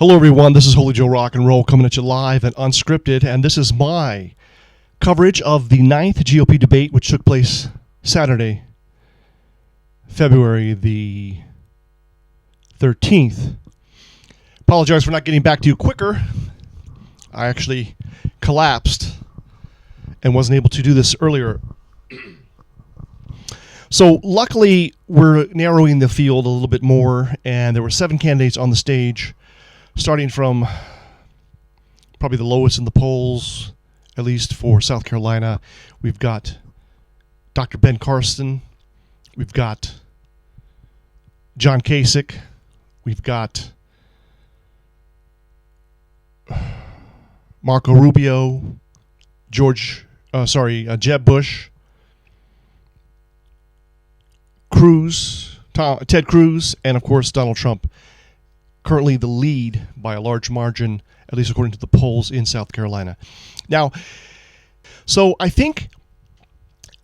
Hello everyone, this is Holy Joe Rock and Roll coming at you live and unscripted, and this is my coverage of the 9th GOP debate, which took place Saturday, February the 13th. Apologize for not getting back to you quicker. I actually collapsed and wasn't able to do this earlier. So luckily, we're narrowing the field a little bit more, and there were 7 candidates on the stage, starting from probably the lowest in the polls, at least for South Carolina. We've got Dr. Ben Carson. We've got John Kasich. We've got Marco Rubio, Jeb Bush, Cruz, Ted Cruz, and of course Donald Trump. Currently the lead by a large margin, at least according to the polls in South Carolina. Now, so I think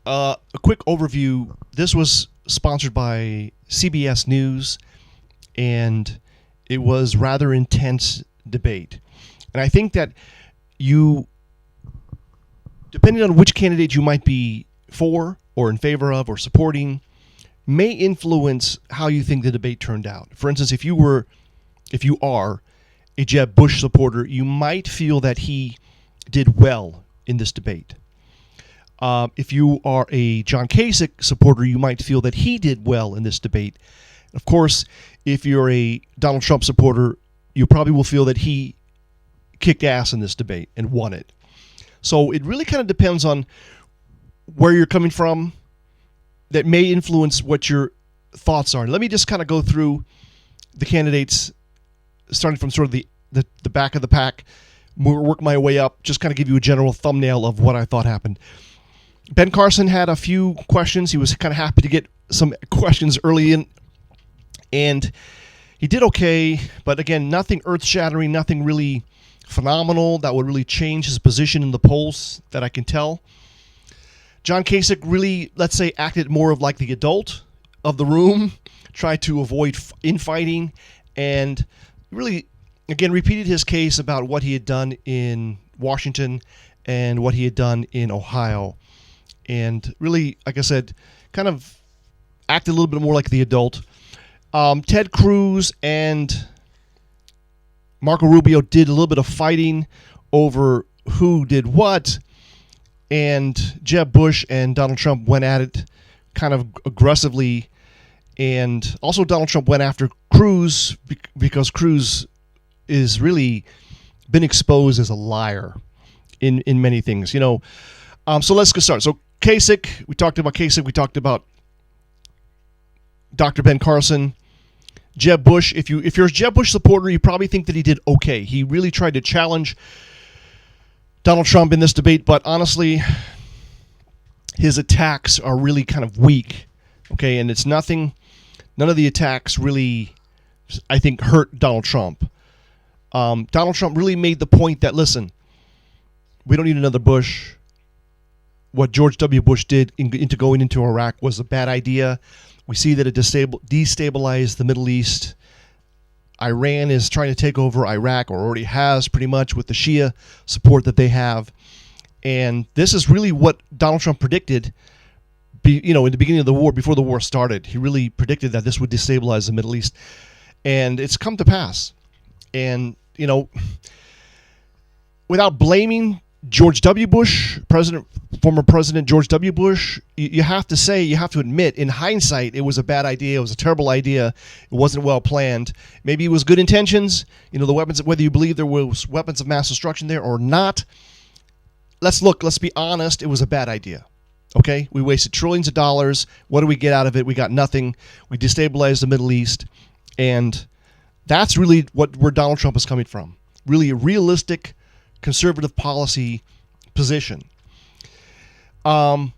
a quick overview. This was sponsored by CBS News, and it was rather intense debate. And I think that you, depending on which candidate you might be for or in favor of or supporting, may influence how you think the debate turned out. For instance, if you are a Jeb Bush supporter, you might feel that he did well in this debate. If you are a John Kasich supporter, you might feel that he did well in this debate. Of course, if you're a Donald Trump supporter, you probably will feel that he kicked ass in this debate and won it. So it really kind of depends on where you're coming from. That may influence what your thoughts are. Let me just kind of go through the candidates, starting from sort of the back of the pack, work my way up, just kind of give you a general thumbnail of what I thought happened. Ben Carson had a few questions. He was kind of happy to get some questions early in, and he did okay, but again, nothing earth-shattering, nothing really phenomenal that would really change his position in the polls that I can tell. John Kasich really, let's say, acted more of like the adult of the room, tried to avoid infighting, and really, again, repeated his case about what he had done in Washington and what he had done in Ohio. And really, like I said, kind of acted a little bit more like the adult. Ted Cruz and Marco Rubio did a little bit of fighting over who did what. And Jeb Bush and Donald Trump went at it kind of aggressively. And also Donald Trump went after Cruz because Cruz is really been exposed as a liar in many things. You know, so let's get started. So Kasich, we talked about Kasich. We talked about Dr. Ben Carson. Jeb Bush, if you're a Jeb Bush supporter, you probably think that he did okay. He really tried to challenge Donald Trump in this debate, but honestly, his attacks are really kind of weak, okay? And it's none of the attacks really, I think, hurt Donald Trump. Donald Trump really made the point that, listen, we don't need another Bush. What George W. Bush did into going into Iraq was a bad idea. We see that it destabilized the Middle East. Iran is trying to take over Iraq, or already has pretty much, with the Shia support that they have. And this is really what Donald Trump predicted, in the beginning of the war, before the war started. He really predicted that this would destabilize the Middle East. And it's come to pass. And, without blaming George W. Bush, former President George W. Bush, you have to admit, in hindsight, it was a bad idea. It was a terrible idea. It wasn't well planned. Maybe it was good intentions. The weapons, whether you believe there was weapons of mass destruction there or not, let's be honest, it was a bad idea. Okay? We wasted trillions of dollars. What do we get out of it? We got nothing. We destabilized the Middle East. And that's really where Donald Trump is coming from. Really a realistic, conservative policy position. Rubio,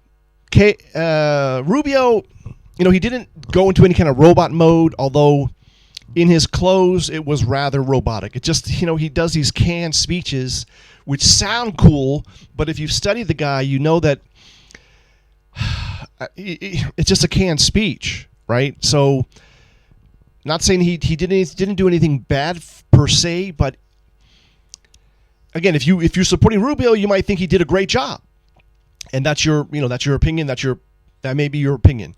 he didn't go into any kind of robot mode, although in his clothes it was rather robotic. It just, he does these canned speeches which sound cool, but if you've studied the guy, you know that it's just a canned speech, right? So, not saying he didn't do anything bad per se, but again, if you're supporting Rubio, you might think he did a great job, and that's your opinion. That may be your opinion.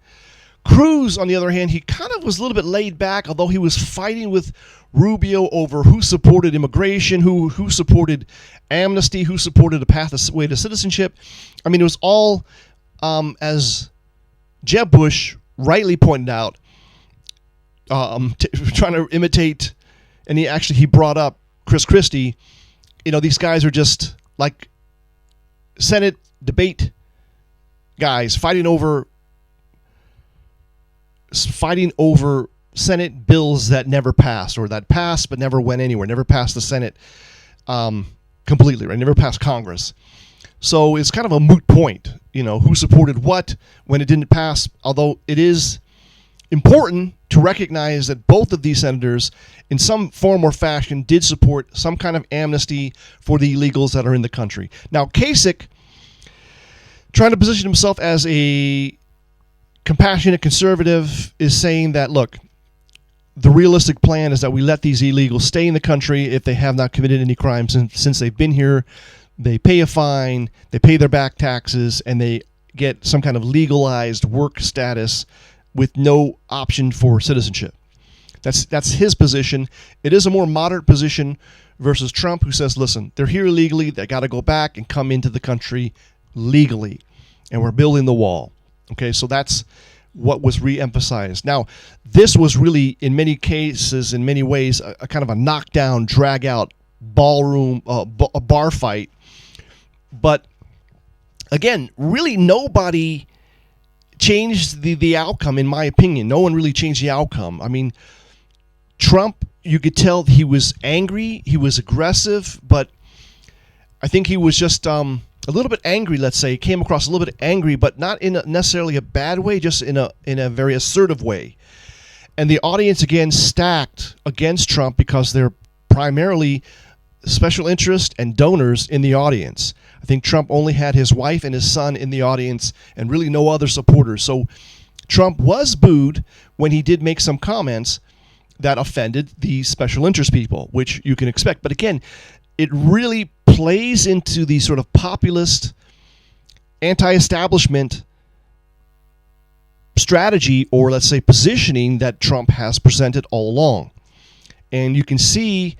Cruz, on the other hand, he kind of was a little bit laid back, although he was fighting with Rubio over who supported immigration, who supported amnesty, who supported a pathway to citizenship. I mean, it was all, as Jeb Bush rightly pointed out, trying to imitate, and he brought up Chris Christie. These guys are just like Senate debate guys fighting over Senate bills that never passed, or that passed but never went anywhere, never passed the Senate completely, right? Never passed Congress. So it's kind of a moot point, who supported what when it didn't pass, although it is important to recognize that both of these senators, in some form or fashion, did support some kind of amnesty for the illegals that are in the country. Now, Kasich, trying to position himself as a compassionate conservative, is saying that, look, the realistic plan is that we let these illegals stay in the country if they have not committed any crimes. And since they've been here, they pay a fine, they pay their back taxes, and they get some kind of legalized work status with no option for citizenship. That's his position. It is a more moderate position versus Trump, who says, listen, they're here illegally, they got to go back and come into the country legally, and we're building the wall. Okay, so that's what was re-emphasized. Now, this was really, in many cases, in many ways, a kind of a knockdown, drag-out ballroom, a bar fight. But again, really nobody changed the outcome, in my opinion. No one really changed the outcome. I mean, Trump, you could tell he was angry, he was aggressive, but I think he was just a little bit angry, let's say. He came across a little bit angry, but not in necessarily a bad way, just in a very assertive way. And the audience, again, stacked against Trump because they're primarily special interest and donors in the audience. I think Trump only had his wife and his son in the audience and really no other supporters. So Trump was booed when he did make some comments that offended the special interest people, which you can expect. But again, it really plays into the sort of populist, anti-establishment strategy, or let's say positioning, that Trump has presented all along. And you can see,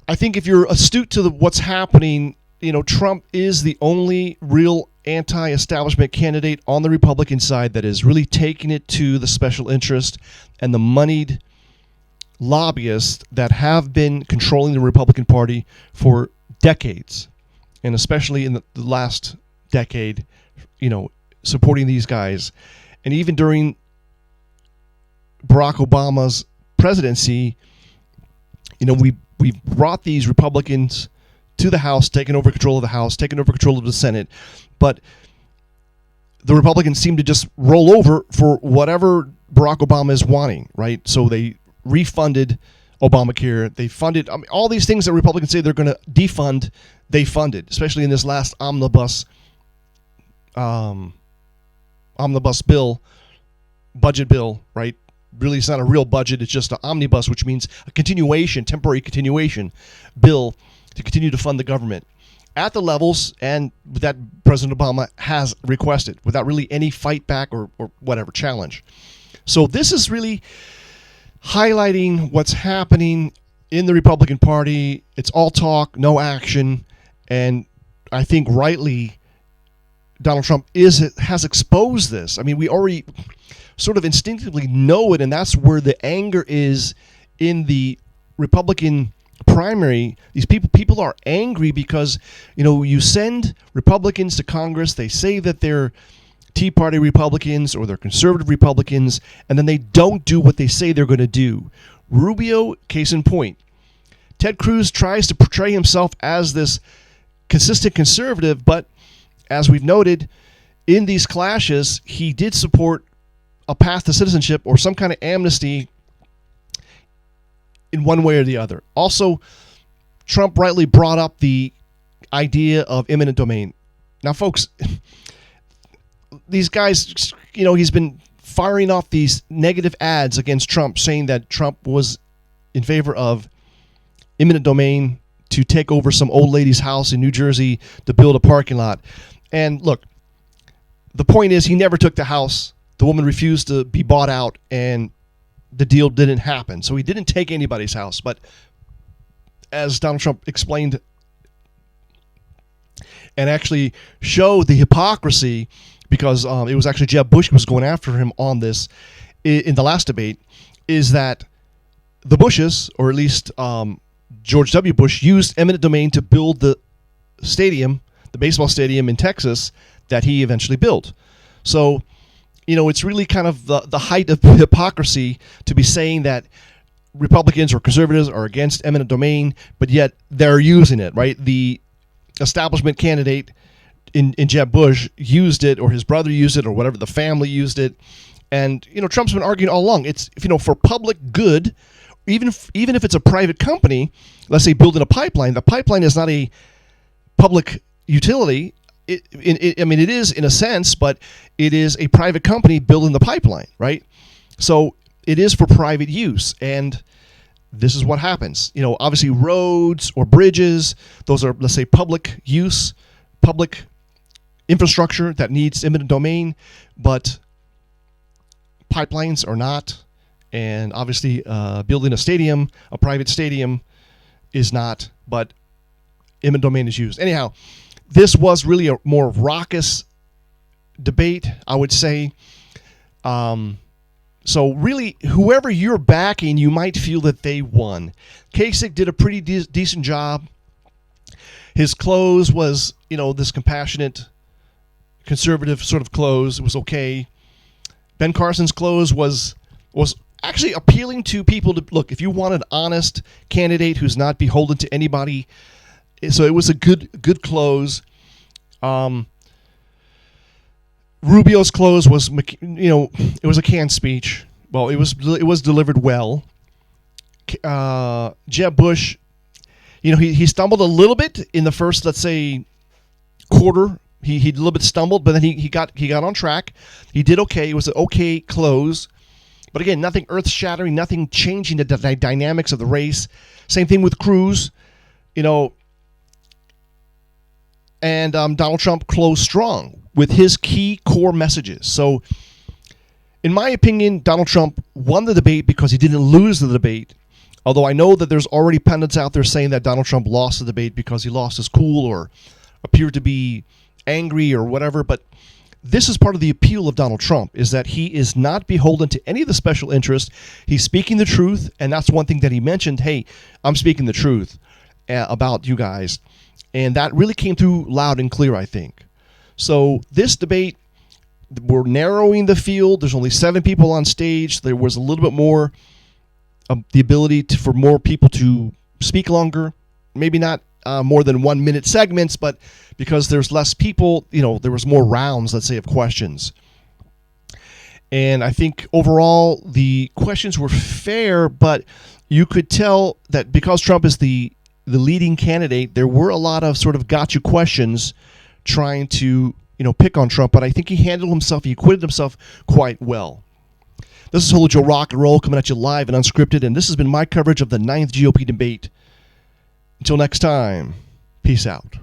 I think if you're astute to what's happening, Trump is the only real anti-establishment candidate on the Republican side that is really taking it to the special interest and the moneyed lobbyists that have been controlling the Republican Party for decades, and especially in the last decade, supporting these guys. And even during Barack Obama's presidency, we've brought these Republicans to the House, taken over control of the House, taken over control of the Senate, but the Republicans seem to just roll over for whatever Barack Obama is wanting, right? So they refunded Obamacare, they funded all these things that Republicans say they're going to defund, they funded, especially in this last omnibus bill, budget bill, right? Really, it's not a real budget, it's just an omnibus, which means a temporary continuation bill to continue to fund the government at the levels and that President Obama has requested, without really any fight back or whatever challenge. So this is really highlighting what's happening in the Republican Party. It's all talk, no action, and I think rightly Donald Trump has exposed this. I mean, we already sort of instinctively know it, and that's where the anger is in the Republican primary. These people are angry because, you send Republicans to Congress, they say that they're Tea Party Republicans or they're conservative Republicans, and then they don't do what they say they're going to do. Rubio, case in point. Ted Cruz tries to portray himself as this consistent conservative, but as we've noted, in these clashes, he did support a path to citizenship or some kind of amnesty in one way or the other. Also, Trump rightly brought up the idea of eminent domain. Now, folks, these guys, he's been firing off these negative ads against Trump, saying that Trump was in favor of eminent domain to take over some old lady's house in New Jersey to build a parking lot. And look, the point is he never took the house. The woman refused to be bought out, and the deal didn't happen. So he didn't take anybody's house. But as Donald Trump explained and actually showed the hypocrisy, because it was actually Jeb Bush who was going after him on this in the last debate, is that the Bushes, or at least George W. Bush, used eminent domain to build the stadium, the baseball stadium in Texas that he eventually built. So, it's really kind of the height of hypocrisy to be saying that Republicans or conservatives are against eminent domain, but yet they're using it, right? The establishment candidate in Jeb Bush used it, or his brother used it, or whatever, the family used it. And, Trump's been arguing all along. It's, for public good, even if it's a private company, let's say building a pipeline, the pipeline is not a public utility. It is in a sense, but it is a private company building the pipeline, right? So it is for private use, and this is what happens. Obviously roads or bridges, those are, let's say, public use, public infrastructure that needs eminent domain, but pipelines are not. And obviously building a stadium, a private stadium, is not, but eminent domain is used. Anyhow, this was really a more raucous debate, I would say. So really, whoever you're backing, you might feel that they won. Kasich did a pretty decent job. His close was, this compassionate, conservative sort of close. It was okay. Ben Carson's close was actually appealing to people to look. If you want an honest candidate who's not beholden to anybody, so it was a good close. Rubio's close was, it was a canned speech. Well, it was delivered well. Jeb Bush, he stumbled a little bit in the first, let's say, quarter. He a little bit stumbled, but then he got on track. He did okay. It was an okay close. But again, nothing earth-shattering, nothing changing the dynamics of the race. Same thing with Cruz, and Donald Trump closed strong with his key core messages. So, in my opinion, Donald Trump won the debate because he didn't lose the debate. Although I know that there's already pundits out there saying that Donald Trump lost the debate because he lost his cool or appeared to be angry or whatever. But this is part of the appeal of Donald Trump, is that he is not beholden to any of the special interests. He's speaking the truth, and that's one thing that he mentioned. Hey, I'm speaking the truth about you guys. And that really came through loud and clear, I think. So this debate, we're narrowing the field. There's only 7 people on stage. There was a little bit more the ability for more people to speak longer. Maybe not more than 1-minute segments, but because there's less people, there was more rounds, let's say, of questions. And I think overall the questions were fair, but you could tell that because Trump is the leading candidate, there were a lot of sort of gotcha questions trying to, pick on Trump, but I think he acquitted himself quite well. This is Holy Joe Rock and Roll coming at you live and unscripted, and this has been my coverage of the 9th GOP debate. Until next time, peace out.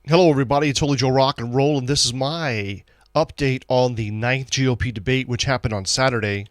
Hello, everybody. It's Holy Joe Rock and Roll, and this is my update on the 9th GOP debate, which happened on Saturday.